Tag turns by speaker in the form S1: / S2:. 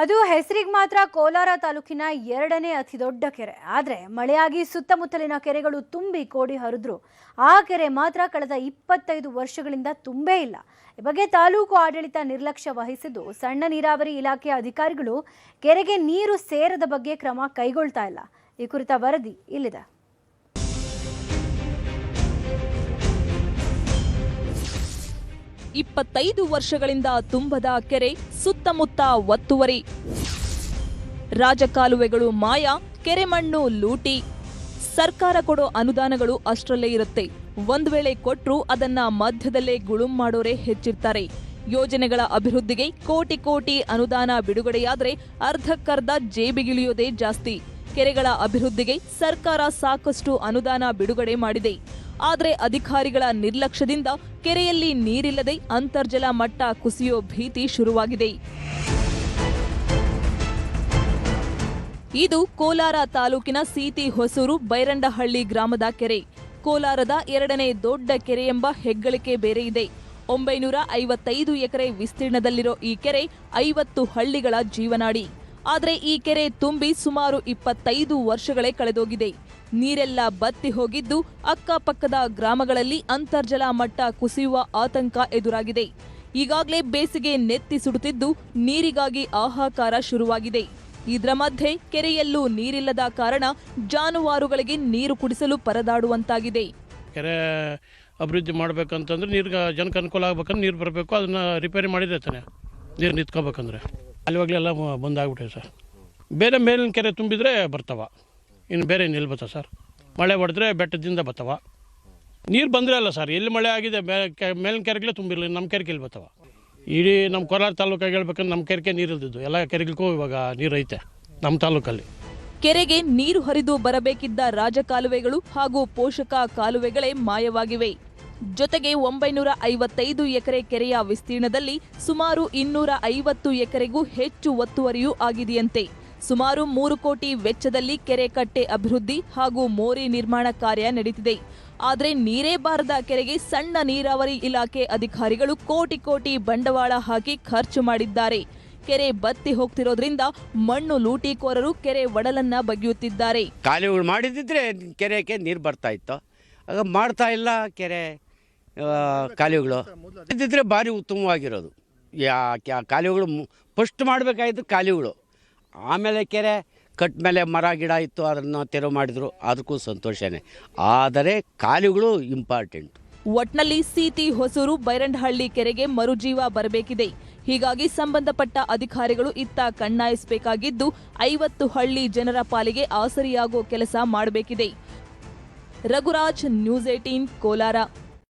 S1: ಅದು ಹೆಸರಿಗೆ ಮಾತ್ರ ಕೋಲಾರ ತಾಲೂಕಿನ ಎರಡನೇ ಅತಿ ದೊಡ್ಡ ಕೆರೆ. ಆದರೆ ಮಳೆಯಾಗಿ ಸುತ್ತಮುತ್ತಲಿನ ಕೆರೆಗಳು ತುಂಬಿ ಕೋಡಿ ಹರಿದ್ರು. ಆ ಕೆರೆ ಮಾತ್ರ ಕಳೆದ 25 ವರ್ಷಗಳಿಂದ ತುಂಬೇ ಇಲ್ಲ. ಈ ಬಗ್ಗೆ ತಾಲೂಕು ಆಡಳಿತ ನಿರ್ಲಕ್ಷ್ಯ ವಹಿಸಿದ್ದು ಸಣ್ಣ ನೀರಾವರಿ ಇಲಾಖೆಯ ಅಧಿಕಾರಿಗಳು ಕೆರೆಗೆ ನೀರು ಸೇರದ ಬಗ್ಗೆ ಕ್ರಮ ಕೈಗೊಳ್ತಾ ಇಲ್ಲ. ಈ ಕುರಿತ ವರದಿ ಇಲ್ಲಿದೆ.
S2: ಇಪ್ಪತ್ತೈದು ವರ್ಷಗಳಿಂದ ತುಂಬದ ಕೆರೆ, ಸುತ್ತಮುತ್ತ ಒತ್ತುವರಿ, ರಾಜಕಾಲುವೆಗಳು ಮಾಯ, ಕೆರೆ ಮಣ್ಣು ಲೂಟಿ. ಸರ್ಕಾರ ಕೊಡೋ ಅನುದಾನಗಳು ಅಷ್ಟರಲ್ಲೇ ಇರುತ್ತೆ. ಒಂದ್ ವೇಳೆ ಕೊಟ್ರೂ ಅದನ್ನ ಮಧ್ಯದಲ್ಲೇ ಗುಳುಂ ಮಾಡೋರೇ ಹೆಚ್ಚಿರ್ತಾರೆ. ಯೋಜನೆಗಳ ಅಭಿವೃದ್ಧಿಗೆ ಕೋಟಿ ಕೋಟಿ ಅನುದಾನ ಬಿಡುಗಡೆಯಾದ್ರೆ ಅರ್ಧಕ್ಕರ್ಧ ಜೇಬಿಗಿಳಿಯೋದೇ ಜಾಸ್ತಿ. ಕೆರೆಗಳ ಅಭಿವೃದ್ಧಿಗೆ ಸರ್ಕಾರ ಸಾಕಷ್ಟು ಅನುದಾನ ಬಿಡುಗಡೆ ಮಾಡಿದೆ. ಆದರೆ ಅಧಿಕಾರಿಗಳ ನಿರ್ಲಕ್ಷ್ಯದಿಂದ ಕೆರೆಯಲ್ಲಿ ನೀರಿಲ್ಲದೆ ಅಂತರ್ಜಲ ಮಟ್ಟ ಕುಸಿಯೋ ಭೀತಿ ಶುರುವಾಗಿದೆ. ಇದು ಕೋಲಾರ ತಾಲೂಕಿನ ಸೀತಿ ಹೊಸೂರು ಬೈರಂಡಹಳ್ಳಿ ಗ್ರಾಮದ ಕೆರೆ. ಕೋಲಾರದ ಎರಡನೇ ದೊಡ್ಡ ಕೆರೆ ಎಂಬ ಹೆಗ್ಗಳಿಕೆ ಬೇರೆ ಇದೆ. 955 ಎಕರೆ ವಿಸ್ತೀರ್ಣದಲ್ಲಿರೋ ಈ ಕೆರೆ 50 ಹಳ್ಳಿಗಳ ಜೀವನಾಡಿ. ಆದರೆ ಈ ಕೆರೆ ತುಂಬಿ ಸುಮಾರು 25 ವರ್ಷಗಳೇ ಕಳೆದೋಗಿದೆ. ನೀರೆಲ್ಲ ಬತ್ತಿ ಹೋಗಿದ್ದು ಅಕ್ಕಪಕ್ಕದ ಗ್ರಾಮಗಳಲ್ಲಿ ಅಂತರ್ಜಲ ಮಟ್ಟ ಕುಸಿಯುವ ಆತಂಕ ಎದುರಾಗಿದೆ. ಈಗಾಗಲೇ ಬೇಸಿಗೆ ನೆತ್ತಿ ಸುಡುತ್ತಿದ್ದು ನೀರಿಗಾಗಿ ಹಾಹಾಕಾರ ಶುರುವಾಗಿದೆ. ಇದರ ಮಧ್ಯೆ ಕೆರೆಯಲ್ಲೂ ನೀರಿಲ್ಲದ ಕಾರಣ ಜಾನುವಾರುಗಳಿಗೆ ನೀರು ಕುಡಿಸಲು ಪರದಾಡುವಂತಾಗಿದೆ.
S3: ಕೆರೆ ಅಭಿವೃದ್ಧಿ ಮಾಡಬೇಕಂತಂದ್ರೆ ನೀರಿಗೆ ಜನಕ್ಕೆ ಅನುಕೂಲ ಆಗ್ಬೇಕಂದ್ರೆ ನೀರು ಬರಬೇಕು. ಅದನ್ನ ರಿಪೇರಿ ಮಾಡಿದ್ರೆ ತಾನೆ ನೀರು ನಿಂತ್ಕೋಬೇಕಂದ್ರೆ ಅಲ್ಲಿವಾಗಲೆಲ್ಲ ಬಂದಾಗ್ಬಿಟ್ಟೆ ಸರ್. ಬೇರೆ ಮೇಲಿನ ಕೆರೆ ತುಂಬಿದ್ರೆ ಬರ್ತಾವ, ಇನ್ನು ಬೇರೆ ನೀರು ಬರ್ತಾವ ಸರ್. ಮಳೆ ಹೊಡೆದ್ರೆ ಬೆಟ್ಟದಿಂದ ಬರ್ತಾವ. ನೀರು ಬಂದರೆ ಅಲ್ಲ ಸರ್, ಎಲ್ಲಿ ಮಳೆ ಆಗಿದೆ ಮೇಲಿನ ಕೆರೆಗಳೇ ತುಂಬಿರಲಿಲ್ಲ, ನಮ್ಮ ಕೆರೆಗೆ ಇಲ್ಲಿ ಬರ್ತಾವ. ಇಡೀ ನಮ್ಮ ಕೋಲಾರ ತಾಲೂಕಾಗಿ ಹೇಳ್ಬೇಕಂದ್ರೆ ನಮ್ಮ ಕೆರೆಗೆ ನೀರು ಇಲ್ದಿದ್ದು, ಎಲ್ಲ ಕೆರೆಗಳಿಗೂ ಇವಾಗ ನೀರು ಐತೆ ನಮ್ಮ ತಾಲೂಕಲ್ಲಿ.
S2: ಕೆರೆಗೆ ನೀರು ಹರಿದು ಬರಬೇಕಿದ್ದ ರಾಜಕಾಲುವೆಗಳು ಹಾಗೂ ಪೋಷಕ ಕಾಲುವೆಗಳೇ ಮಾಯವಾಗಿವೆ. ಜೊತೆಗೆ 955 ಎಕರೆ ಕೆರೆಯ ವಿಸ್ತೀರ್ಣದಲ್ಲಿ ಸುಮಾರು 250 ಎಕರೆಗೂ ಹೆಚ್ಚು ಒತ್ತುವರಿಯೂ ಆಗಿದೆಯಂತೆ. ಸುಮಾರು 3 ಕೋಟಿ ವೆಚ್ಚದಲ್ಲಿ ಕೆರೆ ಕಟ್ಟೆ ಅಭಿವೃದ್ಧಿ ಹಾಗೂ ಮೋರಿ ನಿರ್ಮಾಣ ಕಾರ್ಯ ನಡೆದಿದೆ. ಆದರೆ ನೀರೇ ಬಾರದ ಕೆರೆಗೆ ಸಣ್ಣ ನೀರಾವರಿ ಇಲಾಖೆ ಅಧಿಕಾರಿಗಳು ಕೋಟಿ ಕೋಟಿ ಬಂಡವಾಳ ಹಾಕಿ ಖರ್ಚು ಮಾಡಿದ್ದಾರೆ. ಕೆರೆ ಬತ್ತಿ ಹೋಗ್ತಿರೋದ್ರಿಂದ ಮಣ್ಣು ಲೂಟಿಕೋರರು ಕೆರೆ ಒಡಲನ್ನ ಬಗೆಯುತ್ತಿದ್ದಾರೆ.
S4: ಕಾಲುವೆಗಳು ಮಾಡಿದ್ರೆ ಕೆರೆಗೆ ನೀರು ಬರ್ತಾ ಇತ್ತು, ಆಗ ಮಾಡ್ತಾ ಇಲ್ಲ. ಕೆರೆ ಕಾಲುವೆಗಳು ಇದ್ದಿದ್ರೆ ಭಾರಿ ಉತ್ತಮವಾಗಿರೋದು. ಕಾಲುವೆಗಳು ಫಸ್ಟ್ ಮಾಡಬೇಕಾಗಿದ್ದು ಕಾಲುವೆಗಳು, ಆಮೇಲೆ ಕೆರೆ ಕಟ್ ಮೇಲೆ ಮರ ಗಿಡ ಇತ್ತು ಅದನ್ನು ತೆರವು ಮಾಡಿದ್ರು, ಅದಕ್ಕೂ ಸಂತೋಷನೇ. ಆದರೆ ಕಾಲುವೆಗಳು ಇಂಪಾರ್ಟೆಂಟ್.
S2: ಒಟ್ನಲ್ಲಿ ಸೀತಿ ಹೊಸೂರು ಬೈರಂಡಹಳ್ಳಿ ಕೆರೆಗೆ ಮರುಜೀವ ಬರಬೇಕಿದೆ. ಹೀಗಾಗಿ ಸಂಬಂಧಪಟ್ಟ ಅಧಿಕಾರಿಗಳು ಇತ್ತ ಕಣ್ಣಾಯಿಸಬೇಕಾಗಿದ್ದು 50 ಹಳ್ಳಿ ಜನರ ಪಾಲಿಗೆ ಆಸರಿಯಾಗೋ ಕೆಲಸ ಮಾಡಬೇಕಿದೆ. ರಘುರಾಜ್, ನ್ಯೂಸ್ 18, ಕೋಲಾರ.